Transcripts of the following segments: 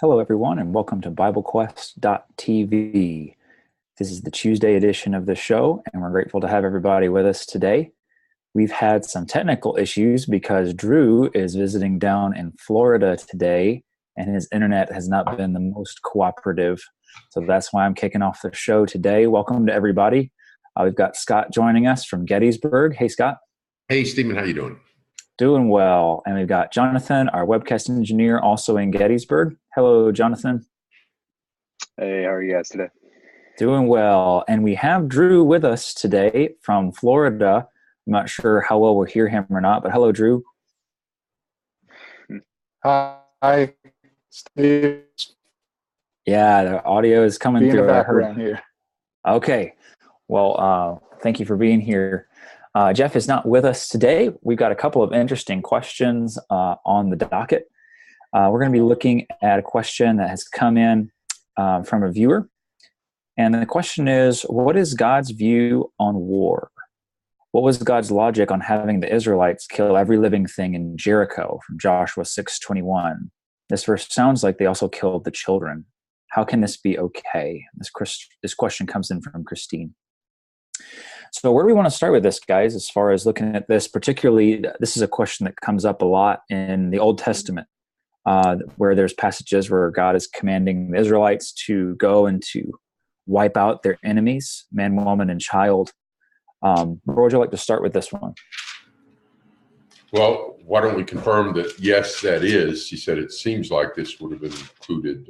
Hello, everyone, and welcome to BibleQuest.tv. This is the Tuesday edition of the show, and we're grateful to have everybody with us today. We've had some technical issues because Drew is visiting down in Florida today, and his internet has not been the most cooperative. So that's why I'm kicking off the show today. Welcome to everybody. We've got Scott joining us from Gettysburg. Hey, Scott. Hey, Stephen, how you doing? Doing well. And we've got Jonathan, our webcast engineer, also in Gettysburg. Hello, Jonathan. Hey, how are you guys today? Doing well. And we have Drew with us today from Florida. I'm not sure how well we'll hear him or not, but hello, Drew. Hi, Steve. Yeah, the audio is coming Be in through. the background here. Okay. Well, thank you for being here. Jeff is not with us today. We've got a couple of interesting questions on the docket. We're going to be looking at a question that has come in from a viewer. And the question is, what is God's view on war? What was God's logic on having the Israelites kill every living thing in Jericho from Joshua 6:21? This verse sounds like they also killed the children. How can this be okay? This question comes in from Christine. So where do we want to start with this, guys, as far as looking at this? Particularly, this is a question that comes up a lot in the Old Testament, where there's passages where God is commanding the Israelites to go and to wipe out their enemies, man, woman, and child. Where would you like to start with this one? Well, why don't we confirm that, yes, that is. She said it seems like this would have included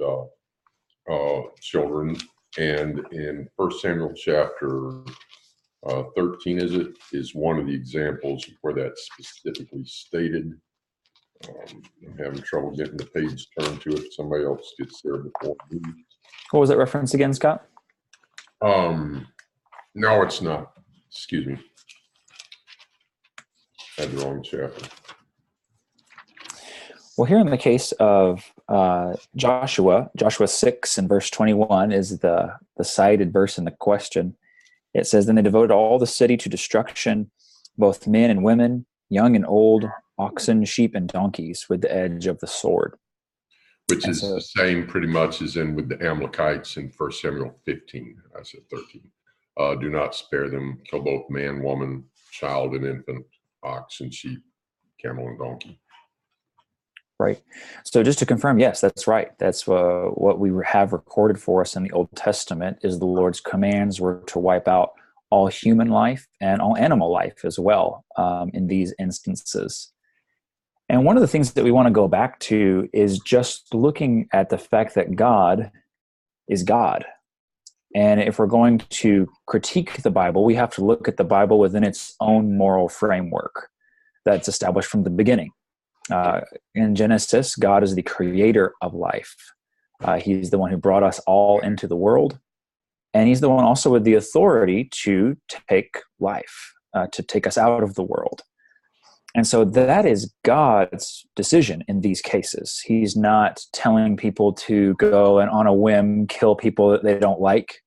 children. And in 1 Samuel chapter 13, is one of the examples where that's specifically stated. I'm having trouble getting the page turned to it. If somebody else gets there before me. What was that reference again, Scott? No, it's not. Excuse me. I had the wrong chapter. Well, here in the case of Joshua 6 and verse 21 is the cited verse in the question. It says, "Then they devoted all the city to destruction, both men and women, young and old, oxen, sheep, and donkeys, with the edge of the sword." Which is the same pretty much as in with the Amalekites in 1 Samuel 15. I said 13. Do not spare them. Kill both man, woman, child, and infant, ox and sheep, camel and donkey. Right. So just to confirm, yes, that's right. That's what we have recorded for us in the Old Testament is the Lord's commands were to wipe out all human life and all animal life as well in these instances. And one of the things that we want to go back to is just looking at the fact that God is God. And if we're going to critique the Bible, we have to look at the Bible within its own moral framework that's established from the beginning. In Genesis, God is the creator of life. He's the one who brought us all into the world. And he's the one also with the authority to take life, to take us out of the world. And so that is God's decision in these cases. He's not telling people to go and on a whim kill people that they don't like.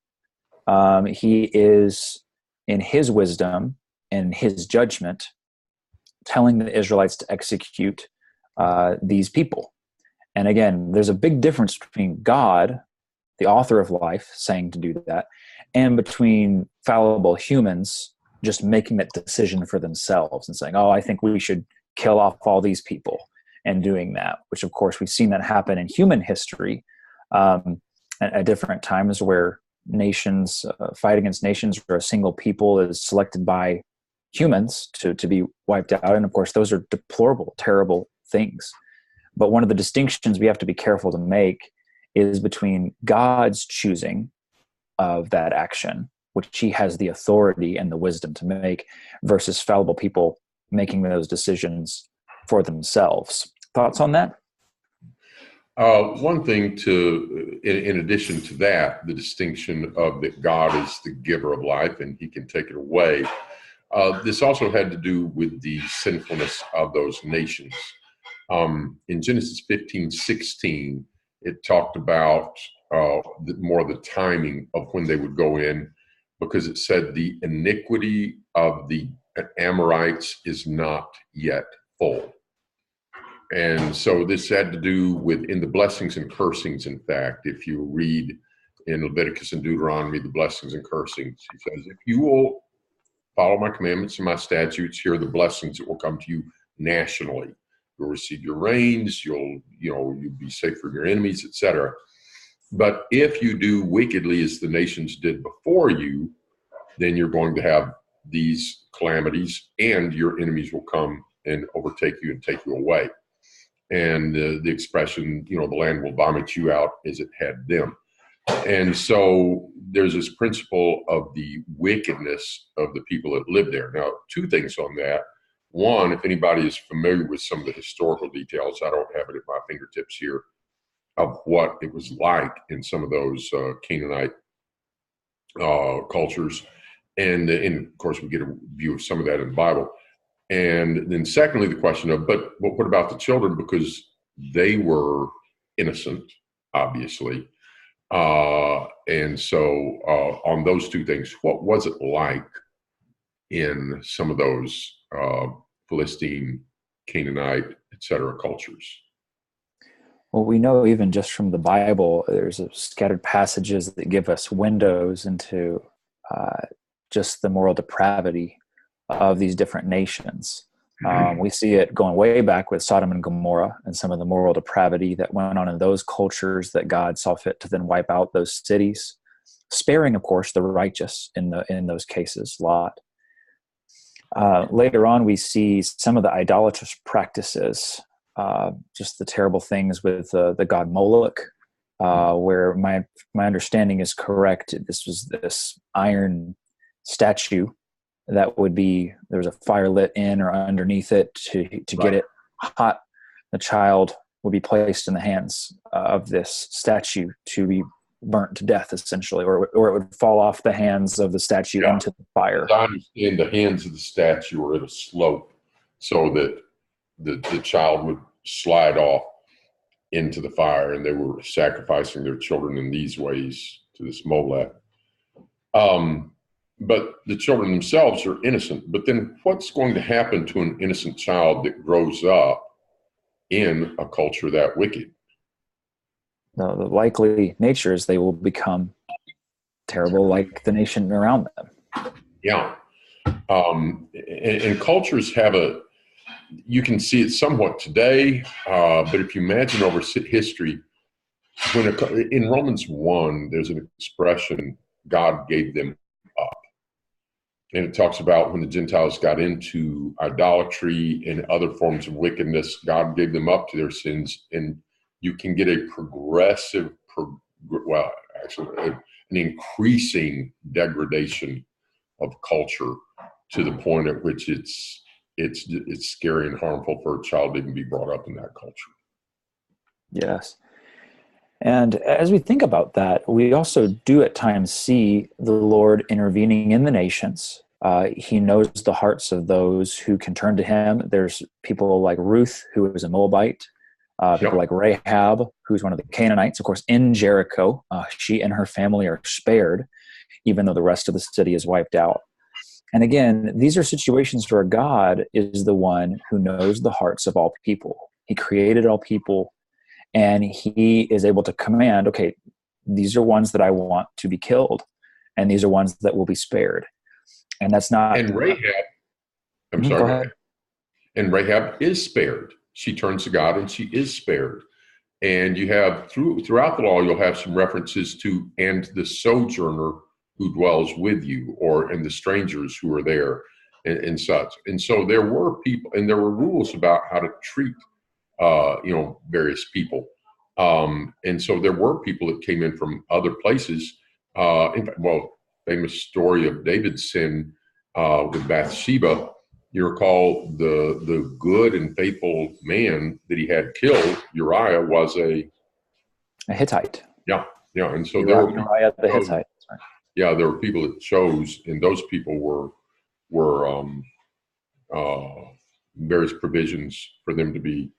He is, in his wisdom and his judgment, telling the Israelites to execute these people. And again, there's a big difference between God, the author of life, saying to do that, and between fallible humans just making that decision for themselves and saying, oh, I think we should kill off all these people, and doing that, which of course we've seen that happen in human history at different times where nations fight against nations, where a single people is selected by humans to be wiped out. And of course, those are deplorable, terrible things. But one of the distinctions we have to be careful to make is between God's choosing of that action, which he has the authority and the wisdom to make, versus fallible people making those decisions for themselves. Thoughts on that? One thing in addition to that, the distinction of that God is the giver of life and he can take it away. This also had to do with the sinfulness of those nations. In Genesis 15:16, it talked about more of the timing of when they would go in, because it said the iniquity of the Amorites is not yet full. And so this had to do with in the blessings and cursings. In fact, if you read in Leviticus and Deuteronomy, the blessings and cursings, he says, if you will follow my commandments and my statutes, here are the blessings that will come to you nationally. You'll receive your rains, you'll be safe from your enemies, etc. But if you do wickedly as the nations did before you, then you're going to have these calamities, and your enemies will come and overtake you and take you away. And the expression, the land will vomit you out as it had them. And so there's this principle of the wickedness of the people that live there. Now, two things on that. One, if anybody is familiar with some of the historical details, I don't have it at my fingertips here, of what it was like in some of those Canaanite cultures. And of course, we get a view of some of that in the Bible. And then secondly, the question of, but what about the children? Because they were innocent, obviously. And so on those two things, what was it like in some of those Philistine, Canaanite, etc. cultures? Well, we know even just from the Bible, there's scattered passages that give us windows into just the moral depravity of these different nations. We see it going way back with Sodom and Gomorrah and some of the moral depravity that went on in those cultures that God saw fit to then wipe out those cities, sparing, of course, the righteous in those cases, Lot. Later on, we see some of the idolatrous practices, just the terrible things with the god Moloch, where my understanding is correct. This was this iron statue that would be, there was a fire lit in or underneath it to get it hot. The child would be placed in the hands of this statue to be burnt to death, essentially, or it would fall off the hands of the statue into the fire. As I understand, the hands of the statue were at a slope so that the child would slide off into the fire, and they were sacrificing their children in these ways to this Molech. But the children themselves are innocent. But then what's going to happen to an innocent child that grows up in a culture that wicked? The likely nature is they will become terrible like the nation around them. Yeah. And cultures have you can see it somewhat today, but if you imagine over history, in Romans 1, there's an expression, God gave them up. And it talks about when the Gentiles got into idolatry and other forms of wickedness, God gave them up to their sins. And you can get a progressive, an increasing degradation of culture to the point at which it's scary and harmful for a child to even be brought up in that culture. Yes. And as we think about that, we also do at times see the Lord intervening in the nations. He knows the hearts of those who can turn to him. There's people like Ruth, who is a Moabite, people like Rahab, who's one of the Canaanites. Of course, in Jericho, she and her family are spared, even though the rest of the city is wiped out. And again, these are situations where God is the one who knows the hearts of all people. He created all people, and he is able to command, okay, these are ones that I want to be killed, and these are ones that will be spared. And that's not... And Rahab, I'm sorry, go ahead. And Rahab is spared. She turns to God and she is spared. And you have, throughout the law, you'll have some references to, and the sojourner who dwells with you, and the strangers who are there, and such. And so there were people, and there were rules about how to treat various people. And so there were people that came in from other places. In fact, famous story of David's sin with Bathsheba. You recall the good and faithful man that he had killed, Uriah, was a Hittite. Yeah. And so there were Uriah the Hittite. Sorry. Yeah, there were people that chose, and those people were various provisions for them to be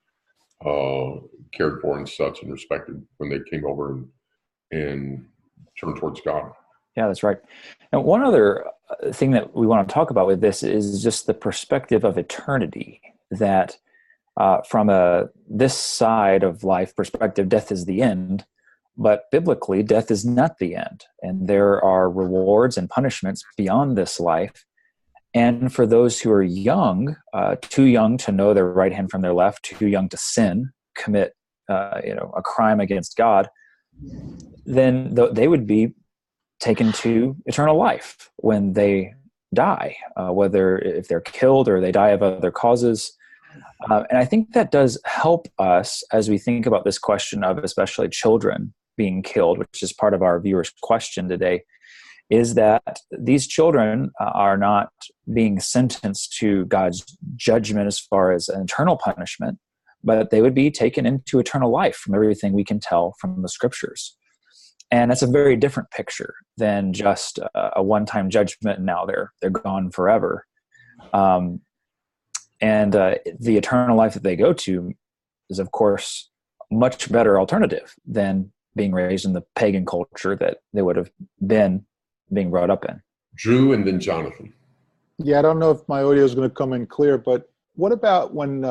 cared for and such and respected when they came over and turned towards God. Yeah, that's right. And one other thing that we want to talk about with this is just the perspective of eternity, that From this side of life perspective, death is the end, but biblically, death is not the end. And there are rewards and punishments beyond this life. And for those who are young, too young to know their right hand from their left, too young to sin, commit a crime against God, then they would be taken to eternal life when they die, whether if they're killed or they die of other causes. And I think that does help us as we think about this question of especially children being killed, which is part of our viewer's question today, is that these children are not being sentenced to God's judgment as far as an eternal punishment, but they would be taken into eternal life from everything we can tell from the scriptures. And that's a very different picture than just a one-time judgment and now they're gone forever. And the eternal life that they go to is, of course, a much better alternative than being raised in the pagan culture that they would have been being brought up in. Drew and then Jonathan. Yeah, I don't know if my audio is going to come in clear, but what about when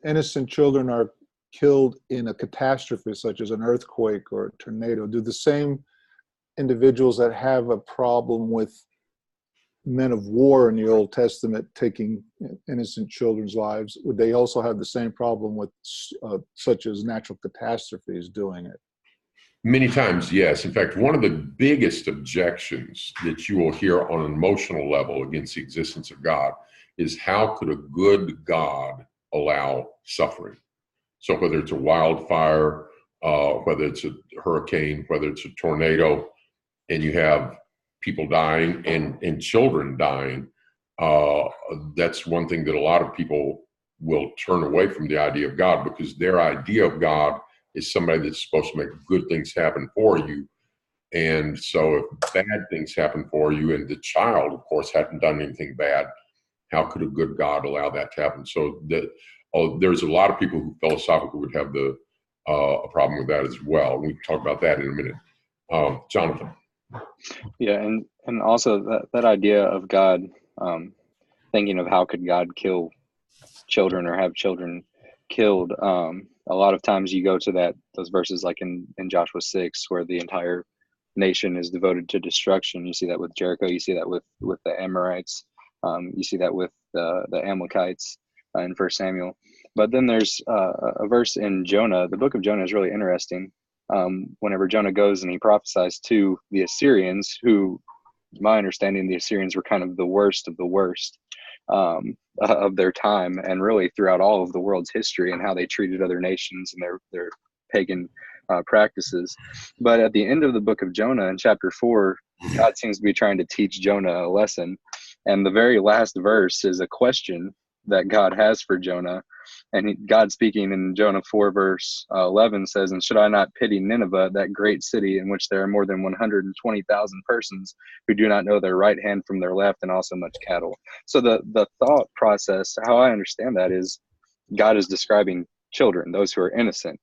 innocent children are killed in a catastrophe such as an earthquake or a tornado? Do the same individuals that have a problem with men of war in the Old Testament taking innocent children's lives, would they also have the same problem with such as natural catastrophes doing it? Many times, yes. In fact, one of the biggest objections that you will hear on an emotional level against the existence of God is how could a good God allow suffering? So whether it's a wildfire, whether it's a hurricane, whether it's a tornado, and you have people dying and children dying, that's one thing that a lot of people will turn away from the idea of God, because their idea of God is somebody that's supposed to make good things happen for you. And so if bad things happen for you and the child, of course, hadn't done anything bad, how could a good God allow that to happen? So there's a lot of people who philosophically would have a problem with that as well. We can talk about that in a minute. Jonathan. Yeah, and also that idea of God, thinking of how could God kill children or have children killed. A lot of times you go to those verses like in Joshua 6, where the entire nation is devoted to destruction. You see that with Jericho. You see that with the Amorites. You see that with the Amalekites in 1 Samuel. But then there's a verse in Jonah. The book of Jonah is really interesting. Whenever Jonah goes and he prophesies to the Assyrians, who, my understanding, the Assyrians were kind of the worst of the worst of their time, and really throughout all of the world's history, and how they treated other nations and their pagan practices. But at the end of the book of Jonah, in chapter 4, God seems to be trying to teach Jonah a lesson. And the very last verse is a question that God has for Jonah. And God, speaking in Jonah 4 verse 11, says, "And should I not pity Nineveh, that great city in which there are more than 120,000 persons who do not know their right hand from their left, and also much cattle?" So the thought process, how I understand that, is God is describing children, those who are innocent.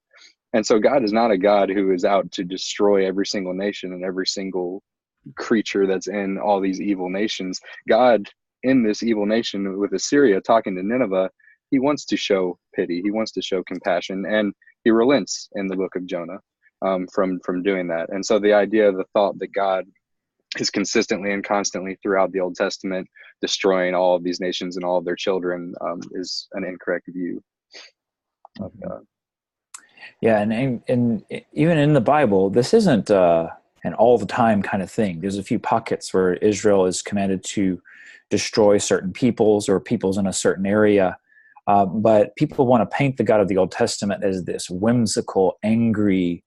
And so God is not a God who is out to destroy every single nation and every single creature that's in all these evil nations. God, in this evil nation with Assyria talking to Nineveh, he wants to show pity. He wants to show compassion, and he relents in the book of Jonah from doing that. And so the idea, the thought that God is consistently and constantly throughout the Old Testament destroying all of these nations and all of their children is an incorrect view of God. Yeah, and even in the Bible, this isn't an all the time kind of thing. There's a few pockets where Israel is commanded to destroy certain peoples or peoples in a certain area. But people want to paint the God of the Old Testament as this whimsical, angry,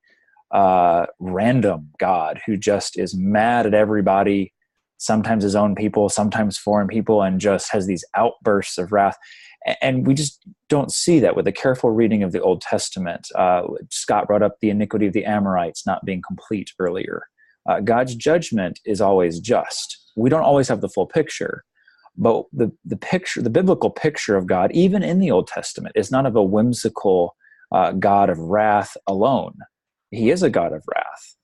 random God who just is mad at everybody, sometimes his own people, sometimes foreign people, and just has these outbursts of wrath. And we just don't see that with a careful reading of the Old Testament. Scott brought up the iniquity of the Amorites not being complete earlier. God's judgment is always just. We don't always have the full picture, but the biblical picture of God, even in the Old Testament, is not of a whimsical God of wrath alone. He is a God of wrath,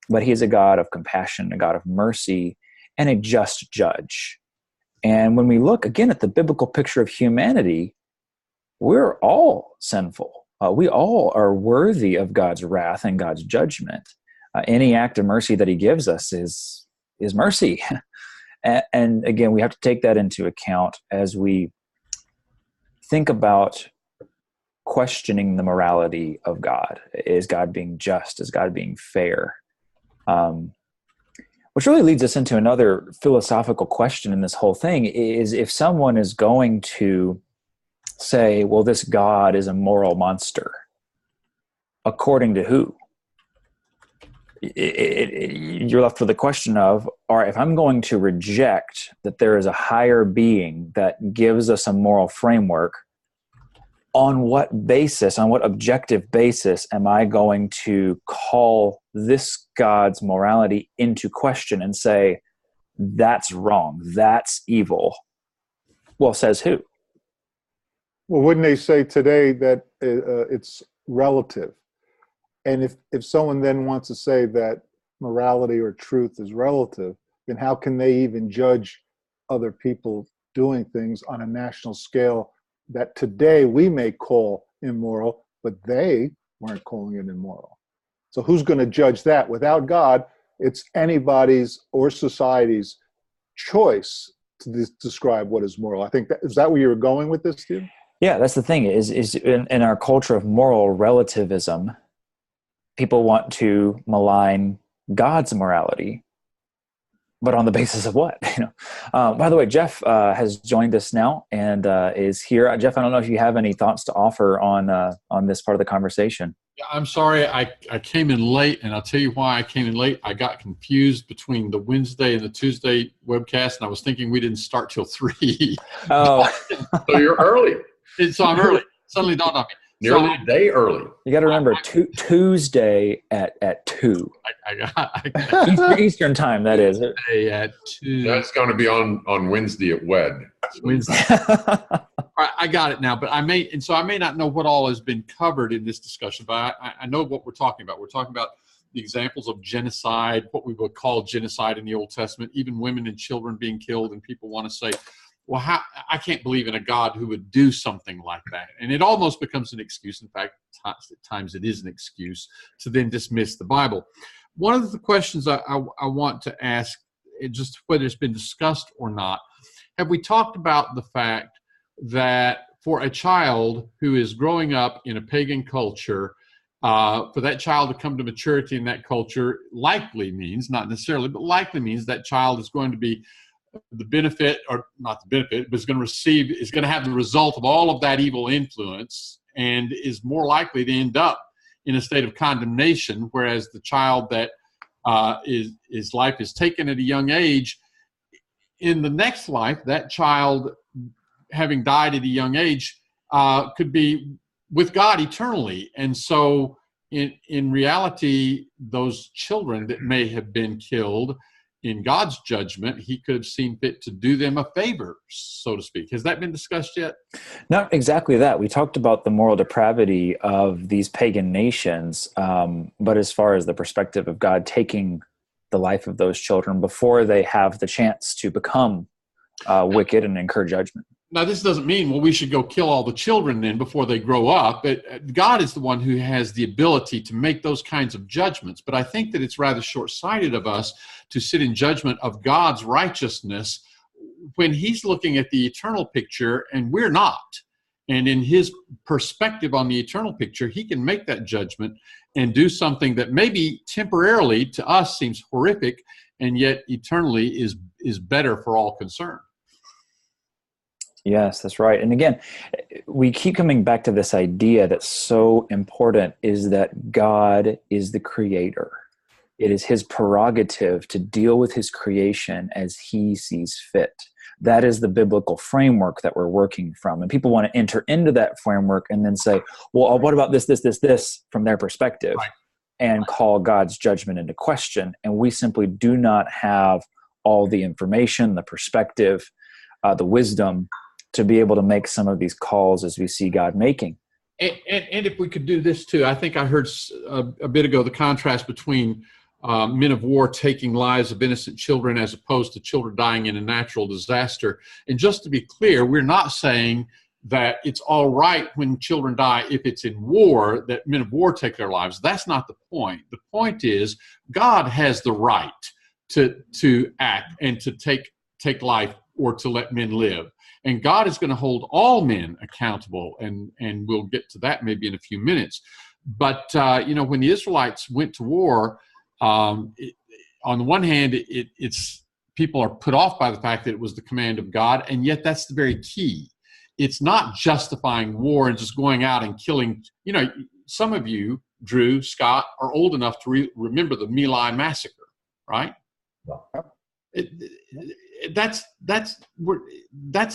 but he is a God of compassion, a God of mercy, and a just judge. And when we look again at the biblical picture of humanity, we're all sinful. We all are worthy of God's wrath and God's judgment. Any act of mercy that he gives us is mercy. And again, we have to take that into account as we think about questioning the morality of God. Is God being just? Is God being fair? Which really leads us into another philosophical question in this whole thing, is if someone is going to say, well, this God is a moral monster, according to who? You're left with the question of, all right, if I'm going to reject that there is a higher being that gives us a moral framework, on what basis, on what objective basis am I going to call this God's morality into question and say, that's wrong, that's evil? Well, says who? Well, wouldn't they say today that it's relative? And if someone then wants to say that morality or truth is relative, then how can they even judge other people doing things on a national scale that today we may call immoral, but they weren't calling it immoral? So who's going to judge that? Without God, it's anybody's or society's choice to describe what is moral. I think is that where you were going with this, Steve? Yeah, that's the thing, is in our culture of moral relativism, people want to malign God's morality, but on the basis of what? By the way, Jeff has joined us now and is here. Jeff, I don't know if you have any thoughts to offer on this part of the conversation. Yeah, I'm sorry, I came in late, and I'll tell you why I came in late. I got confused between the Wednesday and the Tuesday webcast, and I was thinking we didn't start till 3. Oh, So you're early. So I'm early. Suddenly dawned on me. Nearly a day early. you got to remember, Tuesday at 2. I got Eastern time, that is. Tuesday at 2. That's going to be on Wednesday at WED. Wednesday. I got it now, but I may not know what all has been covered in this discussion, but I know what we're talking about. We're talking about the examples of genocide, what we would call genocide in the Old Testament, even women and children being killed, and people want to say, well, I can't believe in a God who would do something like that. And it almost becomes an excuse. In fact, at times it is an excuse to then dismiss the Bible. One of the questions I want to ask, just whether it's been discussed or not, have we talked about the fact that for a child who is growing up in a pagan culture, for that child to come to maturity in that culture likely means, not necessarily, but likely means that child is going to be the benefit, or not the benefit, but is going to have the result of all of that evil influence, and is more likely to end up in a state of condemnation, whereas the child that his life is taken at a young age, in the next life, that child, having died at a young age, could be with God eternally. And so in reality, those children that may have been killed, in God's judgment, he could have seen fit to do them a favor, so to speak. Has that been discussed yet? Not exactly that. We talked about the moral depravity of these pagan nations, but as far as the perspective of God taking the life of those children before they have the chance to become wicked and incur judgment. Now, this doesn't mean, well, we should go kill all the children then before they grow up. But God is the one who has the ability to make those kinds of judgments. But I think that it's rather short-sighted of us to sit in judgment of God's righteousness when he's looking at the eternal picture and we're not. And in his perspective on the eternal picture, he can make that judgment and do something that maybe temporarily to us seems horrific, and yet eternally is better for all concerned. Yes, that's right. And again, we keep coming back to this idea that's so important, is that God is the creator. It is his prerogative to deal with his creation as he sees fit. That is the biblical framework that we're working from. And people want to enter into that framework and then say, well, what about this from their perspective, right, and call God's judgment into question. And we simply do not have all the information, the perspective, the wisdom to be able to make some of these calls as we see God making. And if we could do this too, I think I heard a bit ago the contrast between men of war taking lives of innocent children as opposed to children dying in a natural disaster. And just to be clear, we're not saying that it's all right when children die if it's in war, that men of war take their lives. That's not the point. The point is God has the right to act and to take life or to let men live. And God is going to hold all men accountable, and we'll get to that maybe in a few minutes. But, when the Israelites went to war, on the one hand, it's people are put off by the fact that it was the command of God, and yet that's the very key. It's not justifying war and just going out and killing. Some of you, Drew, Scott, are old enough to remember the My Lai massacre, right? That's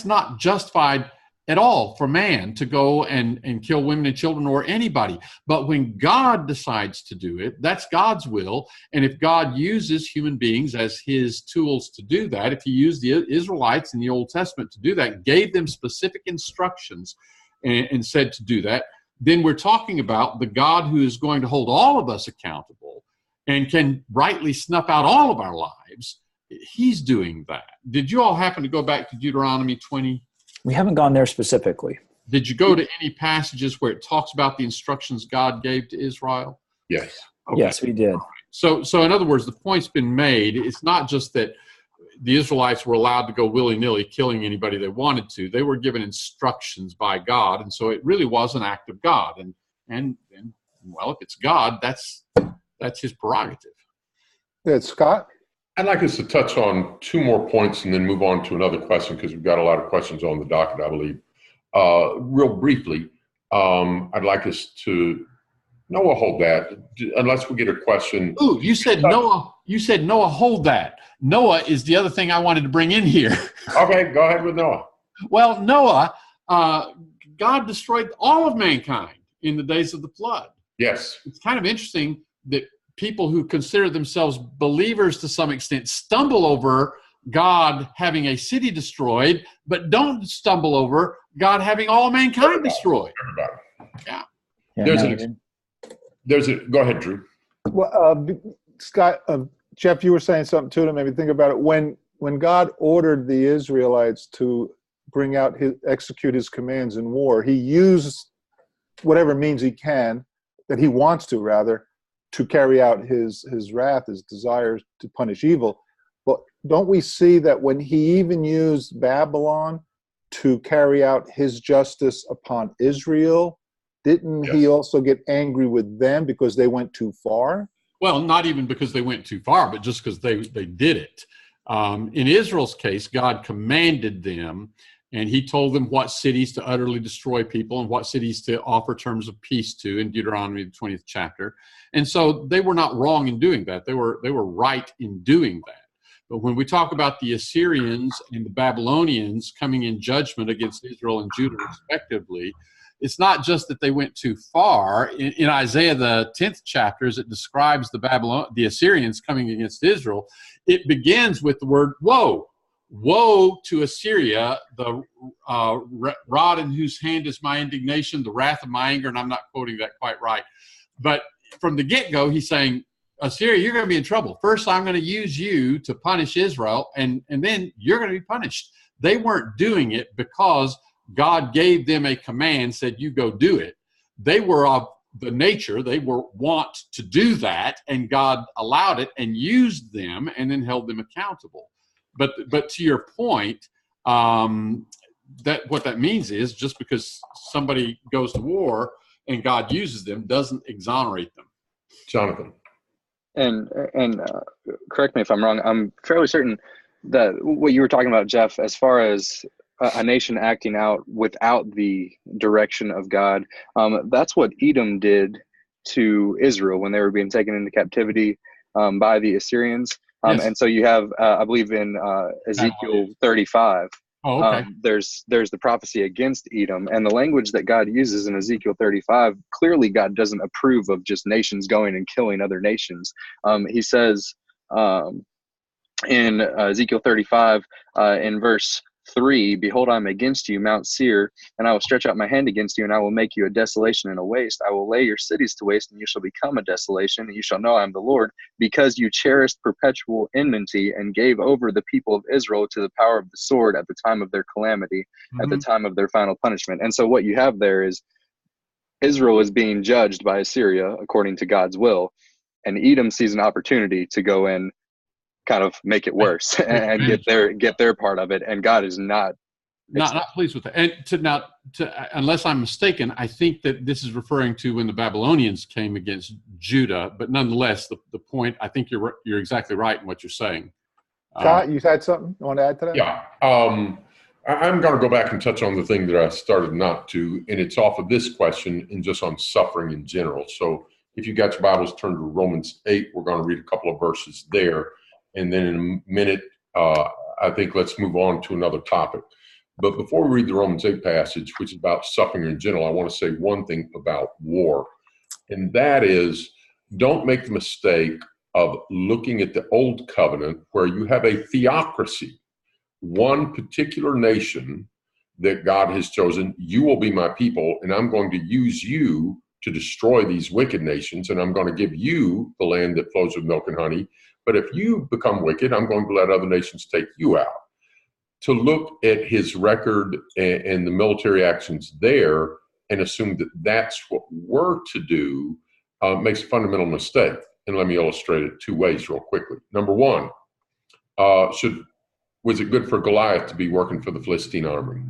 not justified at all for man to go and kill women and children or anybody. But when God decides to do it, that's God's will. And if God uses human beings as his tools to do that, if he used the Israelites in the Old Testament to do that, gave them specific instructions and said to do that, then we're talking about the God who is going to hold all of us accountable and can rightly snuff out all of our lives. He's doing that. Did you all happen to go back to Deuteronomy 20? We haven't gone there specifically. Did you go to any passages where it talks about the instructions God gave to Israel? Yes. Okay. Yes, we did. So in other words, the point's been made. It's not just that the Israelites were allowed to go willy-nilly killing anybody they wanted to. They were given instructions by God, and so it really was an act of God. And well, if it's God, that's his prerogative. Yeah, Scott? I'd like us to touch on two more points and then move on to another question, because we've got a lot of questions on the docket, I believe. Real briefly, I'd like us to, Noah, hold that, unless we get a question. Ooh, you said Noah. You said Noah, hold that. Noah is the other thing I wanted to bring in here. Okay, go ahead with Noah. Well, Noah, God destroyed all of mankind in the days of the flood. Yes. It's kind of interesting that people who consider themselves believers to some extent stumble over God having a city destroyed, but don't stumble over God having all mankind destroyed. Everybody. Yeah. Go ahead, Drew. Well, Scott, Jeff, you were saying something too that made me think about it. When God ordered the Israelites to execute his commands in war, he used whatever means he can, that he wants to rather, to carry out his wrath, his desire to punish evil. But don't we see that when he even used Babylon to carry out his justice upon Israel, didn't he also get angry with them because they went too far? Well, not even because they went too far, but just because they did it. In Israel's case, God commanded them, and he told them what cities to utterly destroy people and what cities to offer terms of peace to in Deuteronomy, the 20th chapter. And so they were not wrong in doing that. They were right in doing that. But when we talk about the Assyrians and the Babylonians coming in judgment against Israel and Judah respectively, it's not just that they went too far. In Isaiah, the 10th chapter, as it describes the Assyrians coming against Israel, it begins with the word woe. Woe to Assyria, the rod in whose hand is my indignation, the wrath of my anger, and I'm not quoting that quite right. But from the get-go, he's saying, Assyria, you're going to be in trouble. First, I'm going to use you to punish Israel, and then you're going to be punished. They weren't doing it because God gave them a command, said, you go do it. They were of the nature, they were want to do that, and God allowed it and used them and then held them accountable. But to your point, that what that means is just because somebody goes to war and God uses them doesn't exonerate them. Jonathan. And correct me if I'm wrong, I'm fairly certain that what you were talking about, Jeff, as far as a nation acting out without the direction of God, that's what Edom did to Israel when they were being taken into captivity by the Assyrians. Yes. And so you have, I believe in Ezekiel 35, Oh, okay. there's the prophecy against Edom, and the language that God uses in Ezekiel 35, clearly God doesn't approve of just nations going and killing other nations. He says in Ezekiel 35 in verse 3, behold, I am against you, Mount Seir, and I will stretch out my hand against you, and I will make you a desolation and a waste. I will lay your cities to waste, and you shall become a desolation, and you shall know I am the Lord, because you cherished perpetual enmity and gave over the people of Israel to the power of the sword at the time of their calamity, at the time of their final punishment. And so what you have there is Israel is being judged by Assyria according to God's will, and Edom sees an opportunity to go in, kind of make it worse and get their part of it, and God is not pleased with that. And unless I'm mistaken, I think that this is referring to when the Babylonians came against Judah. But nonetheless, the point, I think you're exactly right in what you're saying. Scott, you had something you want to add to that? Yeah. I'm going to go back and touch on the thing that I started not to, and it's off of this question and just on suffering in general. So if you got your Bibles, turn to Romans 8. We're going to read a couple of verses there. And then in a minute, I think let's move on to another topic. But before we read the Romans 8 passage, which is about suffering in general, I want to say one thing about war. And that is, don't make the mistake of looking at the old covenant where you have a theocracy, one particular nation that God has chosen. You will be my people, and I'm going to use you to destroy these wicked nations, and I'm going to give you the land that flows with milk and honey. But if you become wicked, I'm going to let other nations take you out. To look at his record and the military actions there and assume that that's what we're to do makes a fundamental mistake. And let me illustrate it 2 ways real quickly. Number one, was it good for Goliath to be working for the Philistine army?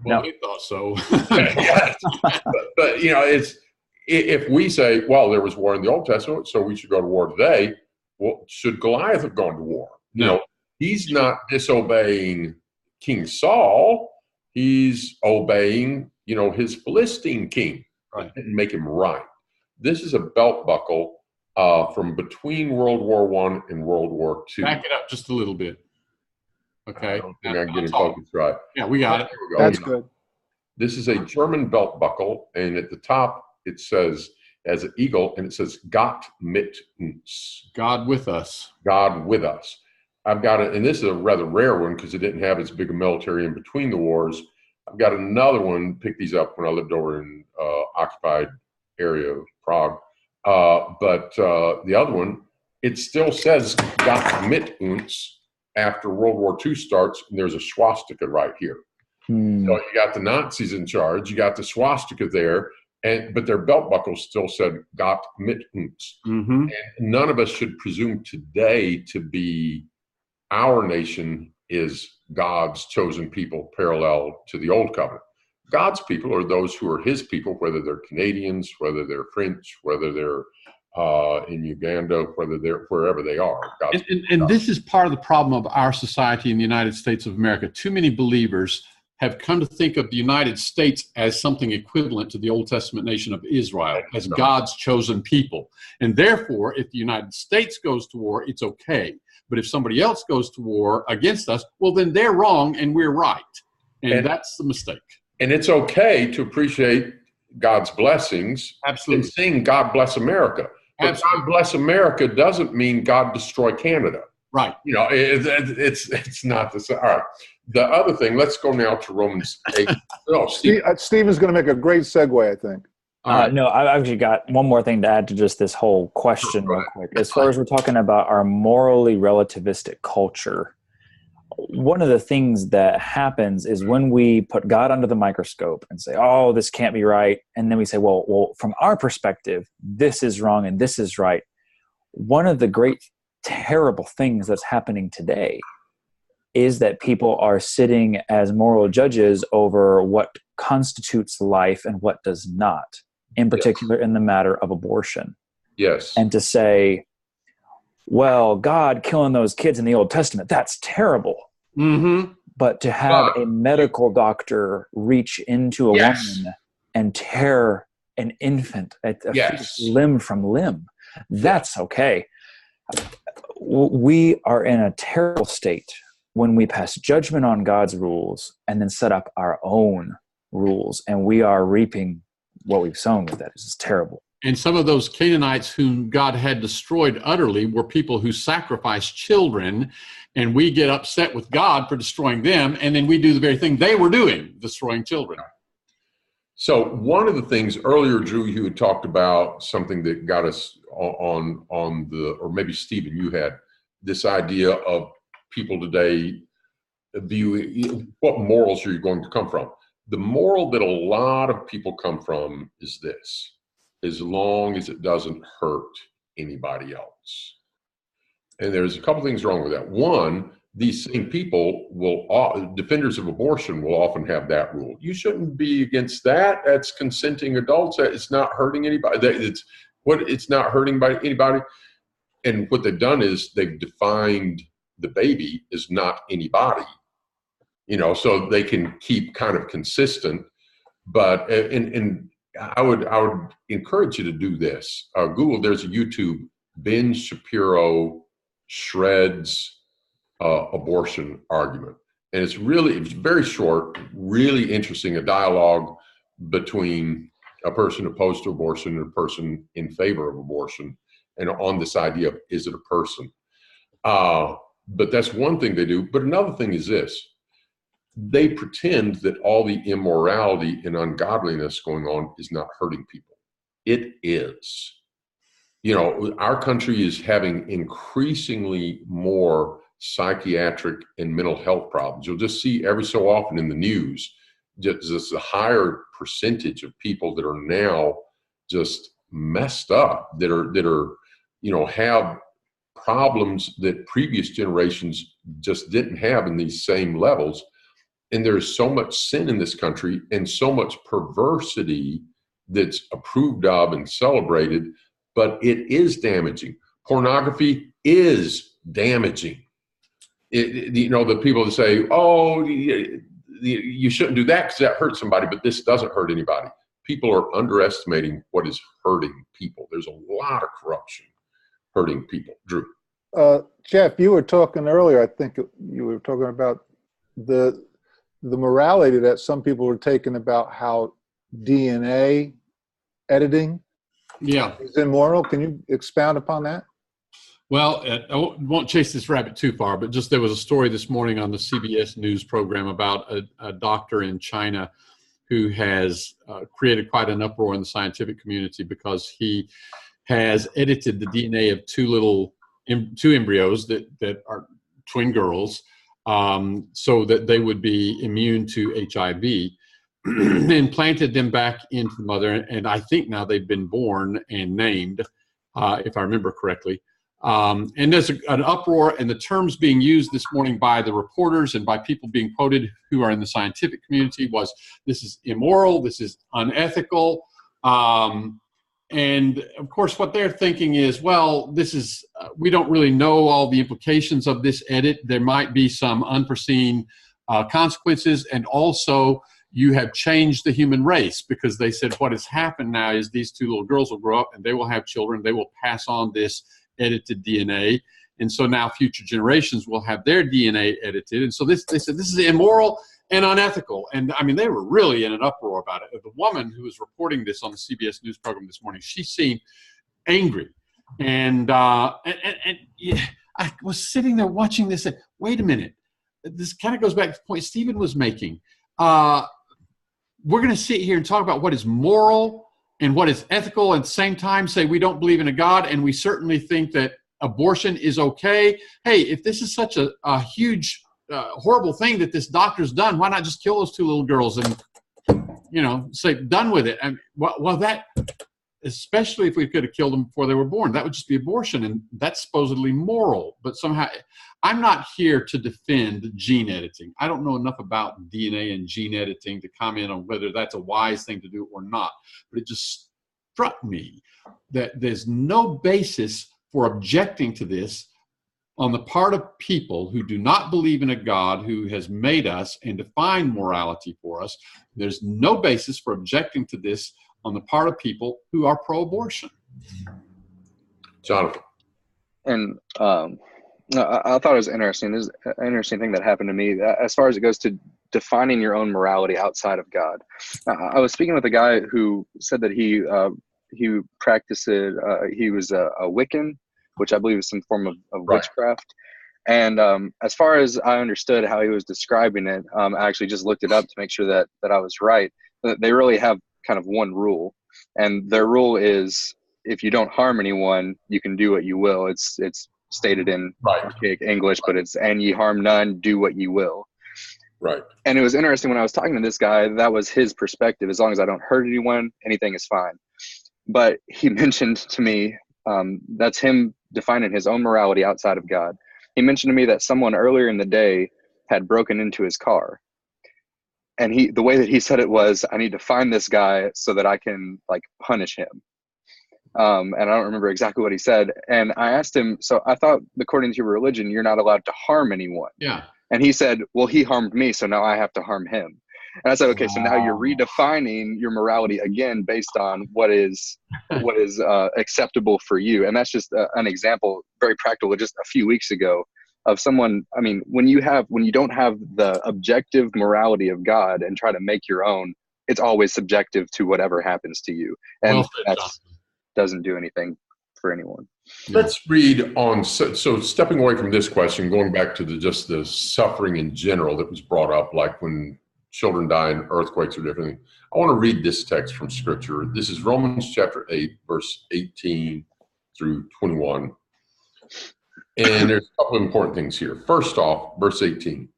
Well, he thought so. Yes. But if we say, well, there was war in the Old Testament, so we should go to war today. Well, should Goliath have gone to war? No. He's not disobeying King Saul. He's obeying, his Philistine king. Right. And make him right. This is a belt buckle from between World War I and World War II. Back it up just a little bit. Okay. I don't think I can get it focused right. Yeah, we got it. There we go. That's good. This is a German belt buckle, and at the top it says, as an eagle, and it says Gott mit uns. God with us. God with us. I've got it, and this is a rather rare one because it didn't have as big a military in between the wars. I've got another one, picked these up when I lived over in occupied area of Prague. But the other one, it still says Gott mit uns after World War II starts, and there's a swastika right here. So you got the Nazis in charge, you got the swastika there, but their belt buckles still said Gott mit uns. And none of us should presume today to be our nation is God's chosen people parallel to the old covenant. God's people are those who are his people, whether they're Canadians, whether they're French, whether they're in Uganda, whether they're wherever they are. And this is part of the problem of our society in the United States of America. Too many believers have come to think of the United States as something equivalent to the Old Testament nation of Israel, as God's chosen people. And therefore, if the United States goes to war, it's okay. But if somebody else goes to war against us, well, then they're wrong and we're right. And that's the mistake. And it's okay to appreciate God's blessings. Absolutely. And sing God Bless America. But God Bless America doesn't mean God destroy Canada. Right. It's not the same. All right. The other thing, let's go now to Romans 8. Stephen's going to make a great segue, I think. No, I've actually got one more thing to add to just this whole question real quick. As far as we're talking about our morally relativistic culture, one of the things that happens is when we put God under the microscope and say, oh, this can't be right. And then we say, well, from our perspective, this is wrong and this is right. One of the great, terrible things that's happening today is that people are sitting as moral judges over what constitutes life and what does not, in particular in the matter of abortion. Yes. And to say, well, God killing those kids in the Old Testament, that's terrible. But to have a medical doctor reach into a woman and tear an infant, a fetus limb from limb, that's okay. We are in a terrible state when we pass judgment on God's rules and then set up our own rules, and we are reaping what we've sown with that. It's just terrible. And some of those Canaanites whom God had destroyed utterly were people who sacrificed children, and we get upset with God for destroying them, and then we do the very thing they were doing, destroying children. So one of the things earlier, Drew, you had talked about something that got us on the, or maybe Stephen, you had this idea of people today view what morals are you going to come from. The moral that a lot of people come from is this: as long as it doesn't hurt anybody else. And there's a couple things wrong with that. One, these same people defenders of abortion will often have that rule. You shouldn't be against that. That's consenting adults. It's not hurting anybody. It's not hurting by anybody. And what they've done is they've defined the baby as not anybody, so they can keep kind of consistent. But, and I would encourage you to do this. Google, there's a YouTube, Ben Shapiro shreds abortion argument. And it's very short, really interesting, a dialogue between a person opposed to abortion and a person in favor of abortion, and on this idea of, is it a person? But that's one thing they do. But another thing is this: they pretend that all the immorality and ungodliness going on is not hurting people. It is. Our country is having increasingly more psychiatric and mental health problems. You'll just see every so often in the news, just a higher percentage of people that are now just messed up, that are have problems that previous generations just didn't have in these same levels. And there's so much sin in this country and so much perversity that's approved of and celebrated, but it is damaging. Pornography is damaging. The people that say, oh, you shouldn't do that because that hurts somebody, but this doesn't hurt anybody. People are underestimating what is hurting people. There's a lot of corruption hurting people. Drew. Jeff, you were talking earlier, I think you were talking about the morality that some people were taking about how DNA editing is immoral. Can you expound upon that? Well, I won't chase this rabbit too far, but just there was a story this morning on the CBS News program about a doctor in China who has created quite an uproar in the scientific community because he has edited the DNA of two embryos that are twin girls, so that they would be immune to HIV, and planted them back into the mother. And I think now they've been born and named, if I remember correctly. And there's an uproar, and the terms being used this morning by the reporters and by people being quoted who are in the scientific community was, this is immoral, this is unethical. And of course, what they're thinking is, well, this is, we don't really know all the implications of this edit. There might be some unforeseen consequences. And also, you have changed the human race, because they said what has happened now is these two little girls will grow up and they will have children. They will pass on this edited DNA. And so now future generations will have their DNA edited. And so they said this is immoral and unethical. And I mean, they were really in an uproar about it. The woman who was reporting this on the CBS News program this morning, she seemed angry. And yeah, I was sitting there watching this and wait a minute. This kind of goes back to the point Stephen was making. We're going to sit here and talk about what is moral and what is ethical, and at the same time say we don't believe in a God, and we certainly think that abortion is okay. Hey, if this is such a huge, horrible thing that this doctor's done, why not just kill those two little girls and, say done with it? And well, that, especially if we could have killed them before they were born, that would just be abortion, and that's supposedly moral. But somehow, I'm not here to defend gene editing. I don't know enough about DNA and gene editing to comment on whether that's a wise thing to do or not. But it just struck me that there's no basis for objecting to this on the part of people who do not believe in a God who has made us and defined morality for us. There's no basis for objecting to this on the part of people who are pro-abortion. Jonathan. And I thought it was interesting. This is an interesting thing that happened to me as far as it goes to defining your own morality outside of God. I was speaking with a guy who said that he he practiced it. He was a Wiccan, which I believe is some form of Right. witchcraft. And as far as I understood how he was describing it, I actually just looked it up to make sure that I was right. They really have kind of one rule, and their rule is if you don't harm anyone, you can do what you will. It's stated in Right. archaic English, but it's "and ye harm none, do what ye will." Right. And it was interesting when I was talking to this guy, that was his perspective. As long as I don't hurt anyone, anything is fine. But he mentioned to me, that's him defining his own morality outside of God. He mentioned to me that someone earlier in the day had broken into his car. And the way that he said it was, I need to find this guy so that I can like punish him. And I don't remember exactly what he said. And I asked him, so I thought according to your religion, you're not allowed to harm anyone. Yeah. And he said, well, he harmed me, so now I have to harm him. And I said, okay, so now you're Wow. redefining your morality again based on what is acceptable for you. And that's just an example, very practical, just a few weeks ago of someone. I mean, when you don't have the objective morality of God and try to make your own, it's always subjective to whatever happens to you. And Well said, that Jonathan. doesn't do anything for anyone. Let's read on. So stepping away from this question, going back to just the suffering in general that was brought up, like when children die in earthquakes or different things. I want to read this text from Scripture. This is Romans chapter 8, verse 18 through 21. And there's a couple of important things here. First off, verse 18.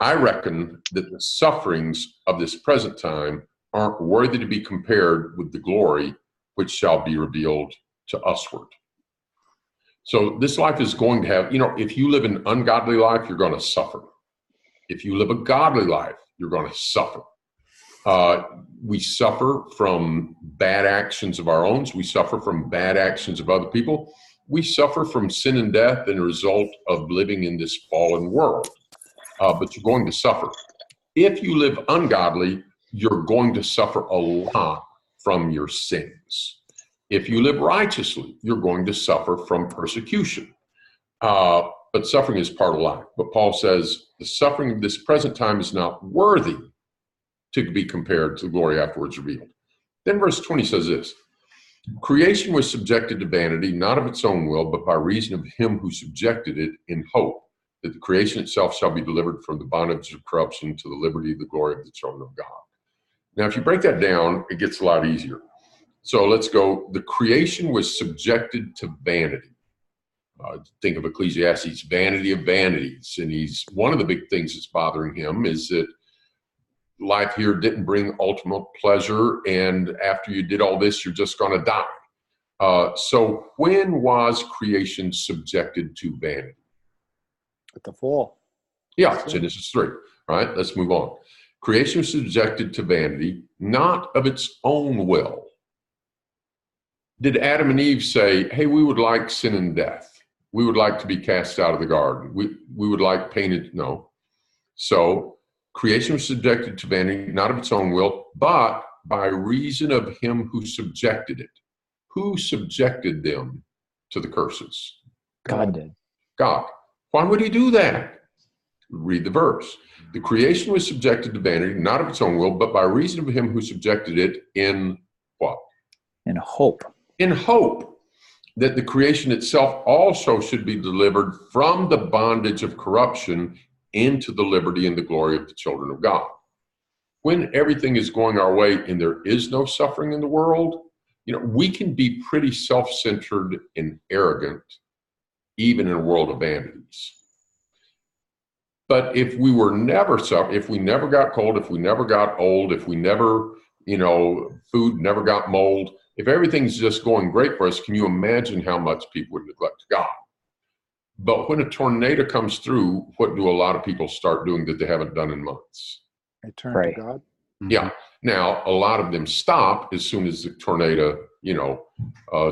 I reckon that the sufferings of this present time aren't worthy to be compared with the glory which shall be revealed to usward. So this life is going to have, if you live an ungodly life, you're going to suffer. If you live a godly life, you're going to suffer. We suffer from bad actions of our own. We suffer from bad actions of other people. We suffer from sin and death and a result of living in this fallen world. But you're going to suffer. If you live ungodly, you're going to suffer a lot from your sins. If you live righteously, you're going to suffer from persecution. But suffering is part of life. But Paul says the suffering of this present time is not worthy to be compared to the glory afterwards revealed. Then verse 20 says this: creation was subjected to vanity, not of its own will, but by reason of him who subjected it, in hope that the creation itself shall be delivered from the bondage of corruption to the liberty of the glory of the children of God. Now, if you break that down, it gets a lot easier. So let's go. The creation was subjected to vanity. Think of Ecclesiastes, vanity of vanities. And one of the big things that's bothering him is that life here didn't bring ultimate pleasure. And after you did all this, you're just going to die. So when was creation subjected to vanity? At the fall. Yeah, Genesis 3. All right, let's move on. Creation was subjected to vanity, not of its own will. Did Adam and Eve say, hey, we would like sin and death? We would like to be cast out of the garden. We would like pain. No. So creation was subjected to vanity, not of its own will, but by reason of him who subjected it. Who subjected them to the curses? God did. God. Why would he do that? Read the verse. The creation was subjected to vanity, not of its own will, but by reason of him who subjected it in what? In hope. In hope that the creation itself also should be delivered from the bondage of corruption into the liberty and the glory of the children of God. When everything is going our way and there is no suffering in the world, we can be pretty self-centered and arrogant, even in a world of vanities. But if we were never suffer, if we never got cold, if we never got old, if we never, food never got mold, if everything's just going great for us, can you imagine how much people would neglect God? But when a tornado comes through, what do a lot of people start doing that they haven't done in months? They turn Right. to God. Yeah. Now, a lot of them stop as soon as the tornado,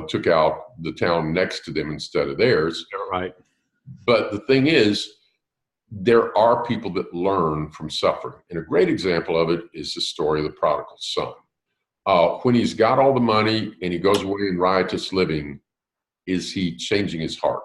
took out the town next to them instead of theirs. Right. But the thing is, there are people that learn from suffering. And a great example of it is the story of the prodigal son. When he's got all the money and he goes away in riotous living, is he changing his heart?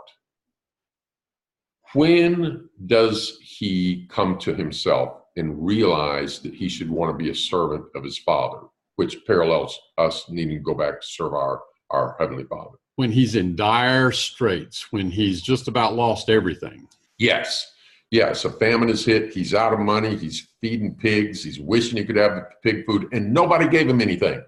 When does he come to himself and realize that he should want to be a servant of his father? which parallels us needing to go back to serve our Heavenly Father. When he's in dire straits, when he's just about lost everything. Yes. Yes, a famine is hit. He's out of money. He's feeding pigs. He's wishing he could have the pig food, and nobody gave him anything.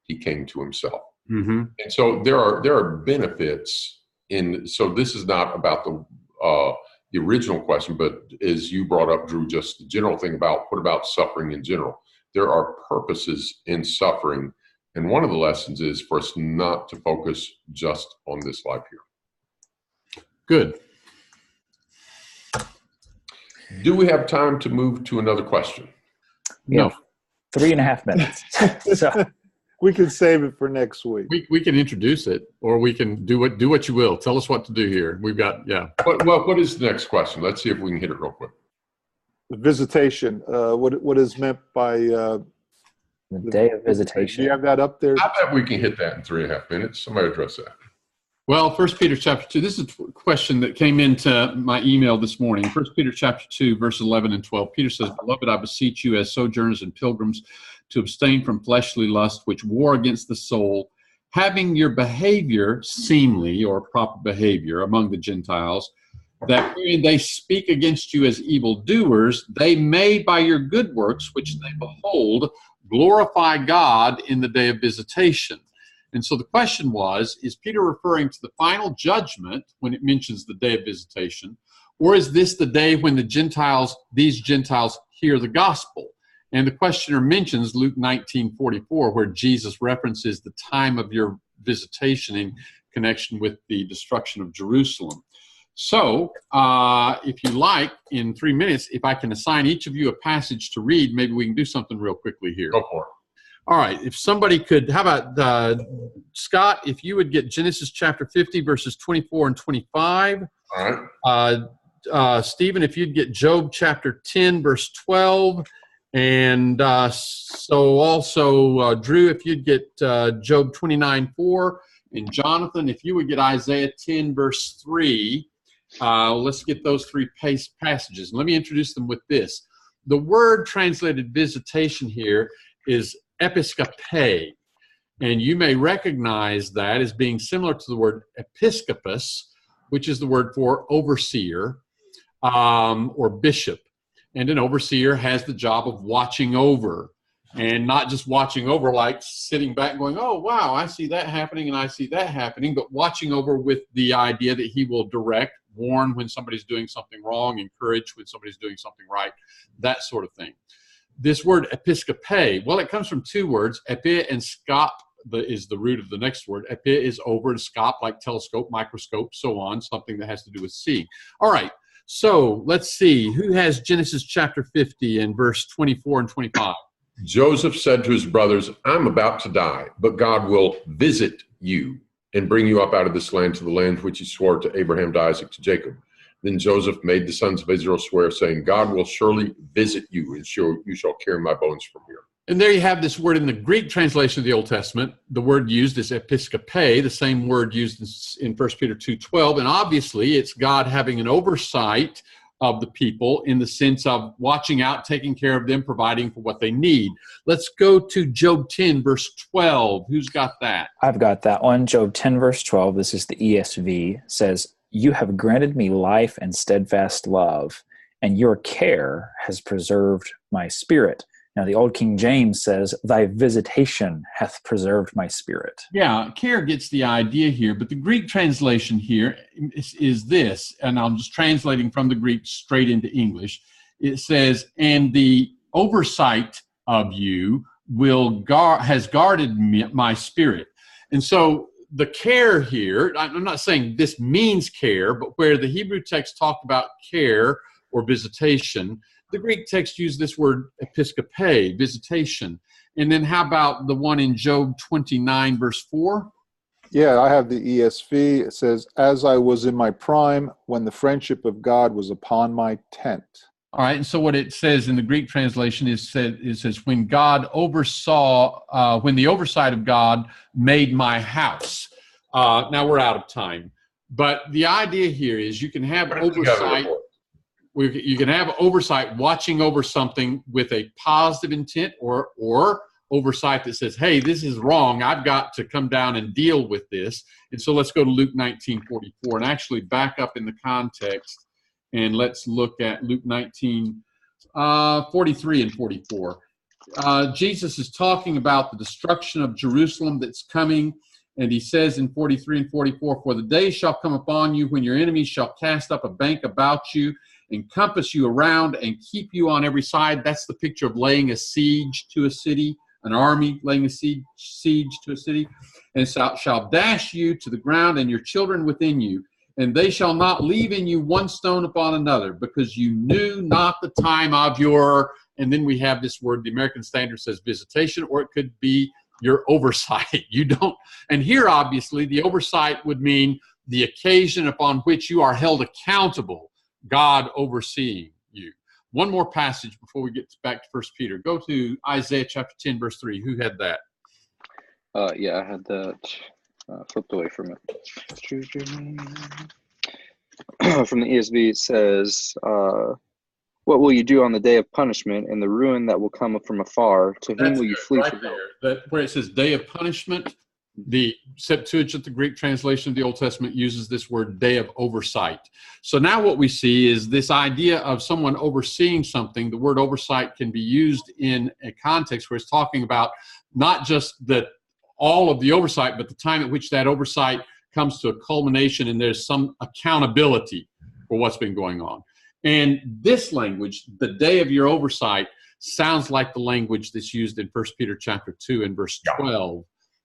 He came to himself. Mm-hmm. And so there are benefits in. So this is not about the original question, but as you brought up, Drew, just the general thing about what about suffering in general? There are purposes in suffering, and one of the lessons is for us not to focus just on this life here. Good. Do we have time to move to another question? No. 3.5 minutes. So We can save it for next week. We can introduce it, or we can do what you will. Tell us what to do here. We've got, yeah. What is the next question? Let's see if we can hit it real quick. The visitation. What is meant by the day of visitation. Do you have that up there? I bet we can hit that in 3.5 minutes. Somebody address that. Well, 1 Peter chapter 2, this is a question that came into my email this morning. 1 Peter chapter 2, verse 11 and 12. Peter says, "Beloved, I beseech you as sojourners and pilgrims to abstain from fleshly lust, which war against the soul, having your behavior seemly," or proper behavior, among the Gentiles, that when they speak against you as evildoers, they may by your good works, which they behold, glorify God in the day of visitation. And so the question was, is Peter referring to the final judgment when it mentions the day of visitation, or is this the day when these Gentiles hear the gospel? And the questioner mentions Luke 19:44, where Jesus references the time of your visitation in connection with the destruction of Jerusalem. So, if you like, in 3 minutes, if I can assign each of you a passage to read, maybe we can do something real quickly here. Go for it. All right, if somebody could, how about Scott, if you would get Genesis chapter 50, verses 24 and 25. All right. Stephen, if you'd get Job chapter 10, verse 12. And so also, Drew, if you'd get Job 29:4. And Jonathan, if you would get Isaiah 10, verse 3. Let's get those three passages. Let me introduce them with this. The word translated visitation here is episkope, and you may recognize that as being similar to the word episkopos, which is the word for overseer or bishop. And an overseer has the job of watching over, and not just watching over like sitting back going, oh, wow, I see that happening and I see that happening, but watching over with the idea that he will direct, warn when somebody's doing something wrong, encourage when somebody's doing something right, that sort of thing. This word episkope, well, it comes from two words. Epi and skop is the root of the next word. Epi is over, and skop like telescope, microscope, so on, something that has to do with seeing. All right, so let's see. Who has Genesis chapter 50 and verse 24 and 25? Joseph said to his brothers, I'm about to die, but God will visit you and bring you up out of this land to the land which he swore to Abraham, to Isaac, to Jacob. Then Joseph made the sons of Israel swear, saying, God will surely visit you, and you shall carry my bones from here. And there you have this word in the Greek translation of the Old Testament. The word used is episkope, the same word used in 1 Peter 2:12. And obviously, it's God having an oversight of the people in the sense of watching out, taking care of them, providing for what they need. Let's go to Job 10, verse 12. Who's got that? I've got that one. Job 10, verse 12. This is the ESV. Says, you have granted me life and steadfast love, and your care has preserved my spirit. Now, the Old King James says, thy visitation hath preserved my spirit. Yeah, care gets the idea here, but the Greek translation here is this, and I'm just translating from the Greek straight into English. It says, and the oversight of you has guarded my spirit. And so the care here, I'm not saying this means care, but where the Hebrew text talked about care or visitation, the Greek text used this word episkope, visitation. And then how about the one in Job 29, verse 4? Yeah, I have the ESV. It says, as I was in my prime, when the friendship of God was upon my tent. All right, and so what it says in the Greek translation is it says, when God oversaw, when the oversight of God made my house. Now we're out of time. But the idea here is you can have oversight. You can have oversight watching over something with a positive intent or oversight that says, hey, this is wrong. I've got to come down and deal with this. And so let's go to Luke 19:44 and actually back up in the context. And let's look at Luke 19:43 and 44. Jesus is talking about the destruction of Jerusalem that's coming. And he says in 43 and 44, for the day shall come upon you when your enemies shall cast up a bank about you, encompass you around, and keep you on every side. That's the picture of laying a siege to a city, an army laying a siege to a city. And shall dash you to the ground and your children within you. And they shall not leave in you one stone upon another, because you knew not the time of your, and then we have this word, the American Standard says visitation, or it could be your oversight. You don't, and here obviously the oversight would mean the occasion upon which you are held accountable, God overseeing you. One more passage before we get back to 1 Peter. Go to Isaiah chapter 10, verse 3. Who had that? Yeah, I had that flipped away from it. From the ESV, it says, what will you do on the day of punishment and the ruin that will come from afar? To whom will you flee right from there. That, where it says day of punishment, the Septuagint, the Greek translation of the Old Testament, uses this word day of oversight. So now what we see is this idea of someone overseeing something. The word oversight can be used in a context where it's talking about not just all of the oversight, but the time at which that oversight comes to a culmination and there's some accountability for what's been going on. And this language, the day of your oversight, sounds like the language that's used in 1 Peter chapter 2 and verse 12,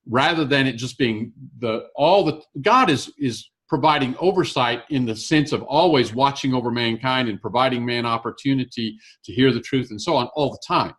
rather than it just being God is providing oversight in the sense of always watching over mankind and providing man opportunity to hear the truth and so on all the time.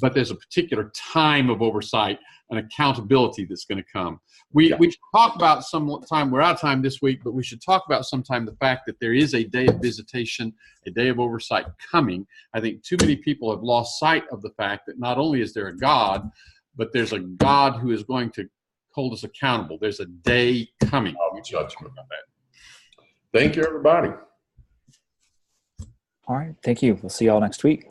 But there's a particular time of oversight and accountability that's going to come. We should talk about sometime, we're out of time this week, but we should talk about sometime the fact that there is a day of visitation, a day of oversight coming. I think too many people have lost sight of the fact that not only is there a God, but there's a God who is going to hold us accountable. There's a day coming. Judgment. Thank you, everybody. All right. Thank you. We'll see y'all next week.